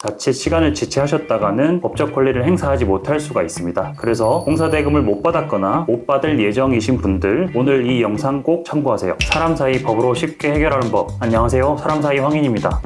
자칫 시간을 지체하셨다가는 법적 권리를 행사하지 못할 수가 있습니다. 그래서 공사대금을 못 받았거나 못 받을 예정이신 분들, 오늘 이 영상 꼭 참고하세요. 사람 사이 법으로 쉽게 해결하는 법. 안녕하세요, 사람 사이 황인입니다.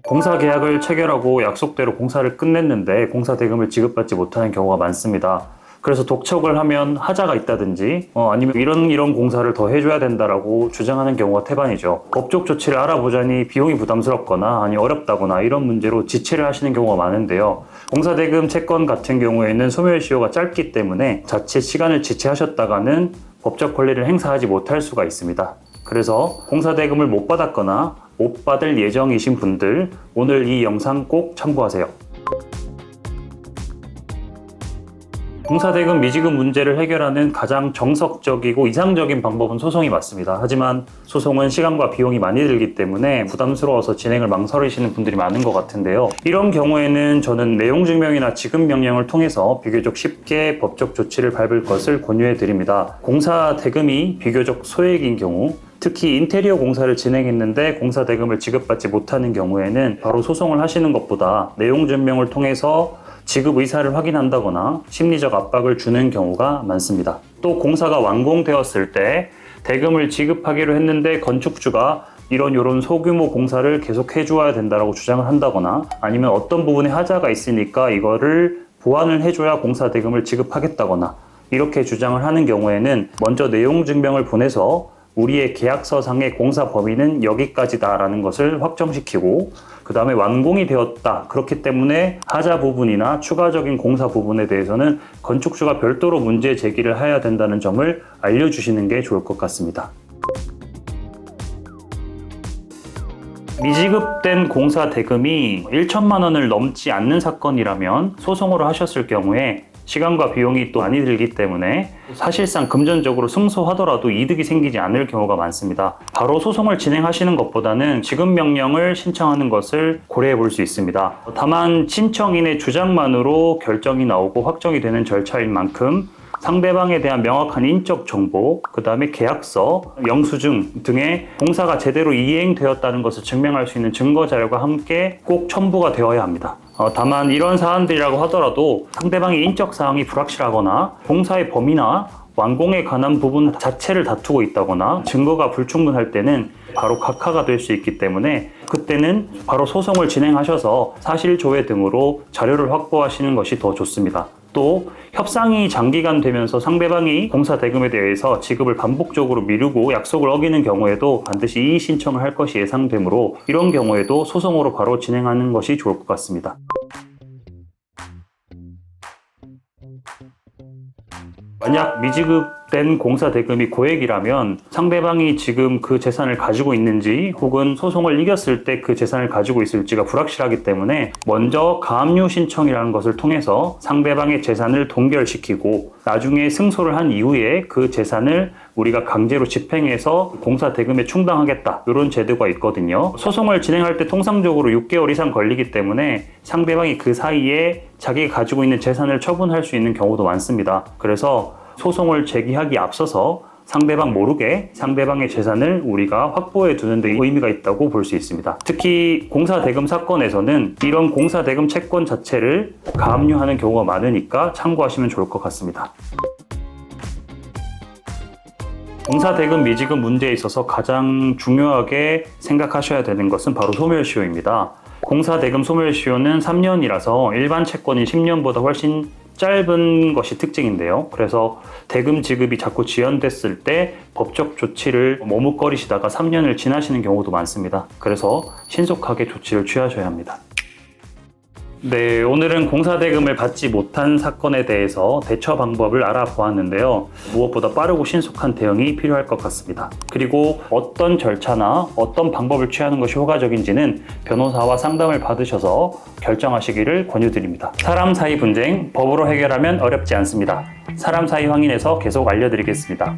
공사 계약을 체결하고 약속대로 공사를 끝냈는데 공사대금을 지급받지 못하는 경우가 많습니다. 그래서 독촉을 하면 하자가 있다든지 아니면 이런 공사를 더 해줘야 된다라고 주장하는 경우가 태반이죠. 법적 조치를 알아보자니 비용이 부담스럽거나 아니 어렵다거나 이런 문제로 지체를 하시는 경우가 많은데요. 공사대금 채권 같은 경우에는 소멸시효가 짧기 때문에 자칫 시간을 지체하셨다가는 법적 권리를 행사하지 못할 수가 있습니다. 그래서 공사대금을 못 받았거나 못 받을 예정이신 분들, 오늘 이 영상 꼭 참고하세요. 공사대금 미지급 문제를 해결하는 가장 정석적이고 이상적인 방법은 소송이 맞습니다. 하지만 소송은 시간과 비용이 많이 들기 때문에 부담스러워서 진행을 망설이시는 분들이 많은 것 같은데요. 이런 경우에는 저는 내용증명이나 지급명령을 통해서 비교적 쉽게 법적 조치를 밟을 것을 권유해 드립니다. 공사대금이 비교적 소액인 경우, 특히 인테리어 공사를 진행했는데 공사대금을 지급받지 못하는 경우에는 바로 소송을 하시는 것보다 내용증명을 통해서 지급 의사를 확인한다거나 심리적 압박을 주는 경우가 많습니다. 또 공사가 완공되었을 때 대금을 지급하기로 했는데 건축주가 이런 소규모 공사를 계속 해줘야 된다고 주장을 한다거나 아니면 어떤 부분에 하자가 있으니까 이거를 보완을 해줘야 공사 대금을 지급하겠다거나 이렇게 주장을 하는 경우에는 먼저 내용 증명을 보내서 우리의 계약서상의 공사 범위는 여기까지다라는 것을 확정시키고 그 다음에 완공이 되었다. 그렇기 때문에 하자 부분이나 추가적인 공사 부분에 대해서는 건축주가 별도로 문제 제기를 해야 된다는 점을 알려주시는 게 좋을 것 같습니다. 미지급된 공사 대금이 1천만 원을 넘지 않는 사건이라면 소송으로 하셨을 경우에 시간과 비용이 또 많이 들기 때문에 사실상 금전적으로 승소하더라도 이득이 생기지 않을 경우가 많습니다. 바로 소송을 진행하시는 것보다는 지급명령을 신청하는 것을 고려해 볼 수 있습니다. 다만 신청인의 주장만으로 결정이 나오고 확정이 되는 절차인 만큼 상대방에 대한 명확한 인적 정보, 그 다음에 계약서, 영수증 등의 공사가 제대로 이행되었다는 것을 증명할 수 있는 증거 자료가 함께 꼭 첨부가 되어야 합니다. 다만 이런 사안들이라고 하더라도 상대방의 인적 사항이 불확실하거나 공사의 범위나 완공에 관한 부분 자체를 다투고 있다거나 증거가 불충분할 때는 바로 각하가 될 수 있기 때문에 그때는 바로 소송을 진행하셔서 사실 조회 등으로 자료를 확보하시는 것이 더 좋습니다. 또 협상이 장기간 되면서 상대방이 공사 대금에 대해서 지급을 반복적으로 미루고 약속을 어기는 경우에도 반드시 이의 신청을 할 것이 예상되므로 이런 경우에도 소송으로 바로 진행하는 것이 좋을 것 같습니다. 만약 미지급된 공사 대금이 고액이라면 상대방이 지금 그 재산을 가지고 있는지 혹은 소송을 이겼을 때 그 재산을 가지고 있을지가 불확실하기 때문에 먼저 가압류 신청이라는 것을 통해서 상대방의 재산을 동결시키고 나중에 승소를 한 이후에 그 재산을 우리가 강제로 집행해서 공사 대금에 충당하겠다, 이런 제도가 있거든요. 소송을 진행할 때 통상적으로 6개월 이상 걸리기 때문에 상대방이 그 사이에 자기가 가지고 있는 재산을 처분할 수 있는 경우도 많습니다. 그래서 소송을 제기하기 앞서서 상대방 모르게 상대방의 재산을 우리가 확보해 두는 데 의미가 있다고 볼 수 있습니다. 특히 공사대금 사건에서는 이런 공사대금 채권 자체를 가압류하는 경우가 많으니까 참고하시면 좋을 것 같습니다. 공사대금 미지급 문제에 있어서 가장 중요하게 생각하셔야 되는 것은 바로 소멸시효입니다. 공사대금 소멸시효는 3년이라서 일반 채권인 10년보다 훨씬 짧은 것이 특징인데요. 그래서 대금 지급이 자꾸 지연됐을 때 법적 조치를 머뭇거리시다가 3년을 지나시는 경우도 많습니다. 그래서 신속하게 조치를 취하셔야 합니다. 네, 오늘은 공사대금을 받지 못한 사건에 대해서 대처 방법을 알아보았는데요. 무엇보다 빠르고 신속한 대응이 필요할 것 같습니다. 그리고 어떤 절차나 어떤 방법을 취하는 것이 효과적인지는 변호사와 상담을 받으셔서 결정하시기를 권유드립니다. 사람 사이 분쟁, 법으로 해결하면 어렵지 않습니다. 사람 사이 황인에서 계속 알려드리겠습니다.